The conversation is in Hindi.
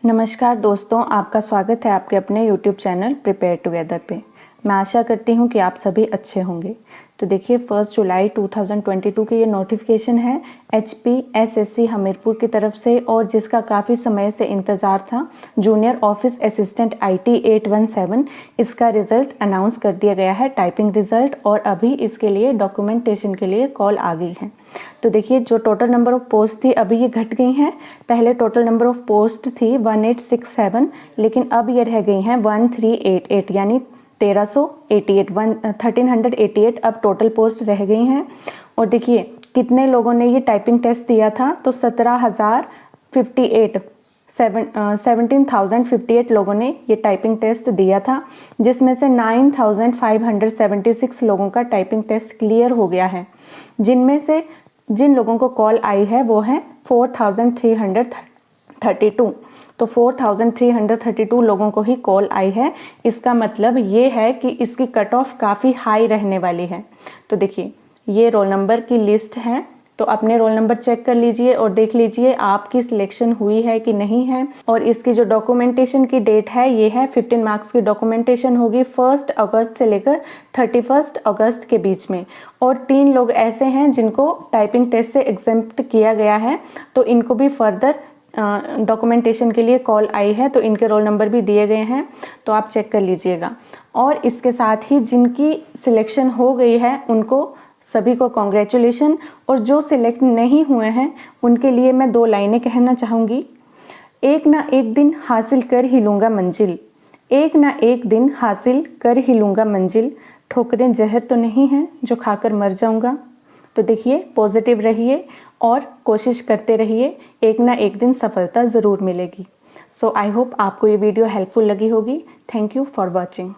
नमस्कार दोस्तों, आपका स्वागत है आपके अपने YouTube चैनल प्रिपेयर टुगेदर पे। मैं आशा करती हूँ कि आप सभी अच्छे होंगे। तो देखिए 1 जुलाई 2022 की ये नोटिफिकेशन है HPSSC हमीरपुर की तरफ से, और जिसका काफ़ी समय से इंतज़ार था। जूनियर ऑफिस असिस्टेंट IT 817 इसका रिज़ल्ट अनाउंस कर दिया गया है, टाइपिंग रिज़ल्ट, और अभी इसके लिए डॉक्यूमेंटेशन के लिए कॉल आ गई है। तो देखिए जो टोटल नंबर ऑफ पोस्ट थी अभी ये घट गई हैं। पहले टोटल नंबर ऑफ पोस्ट थी 1867, लेकिन अब ये रह गई हैं 1388, यानी 1388 अब टोटल पोस्ट रह गई हैं। और देखिए कितने लोगों ने ये टाइपिंग टेस्ट दिया था, तो 17,058 लोगों ने ये टाइपिंग टेस्ट दिया था, जिसमें से 9,576 लोगों का टाइपिंग टेस्ट क्लियर हो गया है। जिनमें से जिन लोगों को कॉल आई है वो है 4,332। तो 4,332 लोगों को ही कॉल आई है। इसका मतलब ये है कि इसकी कट ऑफ काफ़ी हाई रहने वाली है। तो देखिए ये रोल नंबर की लिस्ट है, तो अपने रोल नंबर चेक कर लीजिए और देख लीजिए आपकी सिलेक्शन हुई है कि नहीं है। और इसकी जो डॉक्यूमेंटेशन की डेट है ये है 15 मार्क्स की डॉक्यूमेंटेशन होगी 1 अगस्त से लेकर 31 अगस्त के बीच में। और 3 लोग ऐसे हैं जिनको टाइपिंग टेस्ट से एग्जेम्प्ट किया गया है, तो इनको भी फर्दर डॉक्यूमेंटेशन के लिए कॉल आई है, तो इनके रोल नंबर भी दिए गए हैं, तो आप चेक कर लीजिएगा। और इसके साथ ही जिनकी सिलेक्शन हो गई है उनको सभी को कॉन्ग्रेचुलेशन, और जो सिलेक्ट नहीं हुए हैं उनके लिए मैं 2 लाइनें कहना चाहूँगी। एक ना एक दिन हासिल कर ही लूँगा मंजिल, एक ना एक दिन हासिल कर ही लूँगा मंजिल, ठोकरें जहर तो नहीं हैं जो खाकर मर जाऊँगा। तो देखिए पॉजिटिव रहिए और कोशिश करते रहिए, एक ना एक दिन सफलता ज़रूर मिलेगी। सो आई होप आपको ये वीडियो हेल्पफुल लगी होगी। Thank you for watching.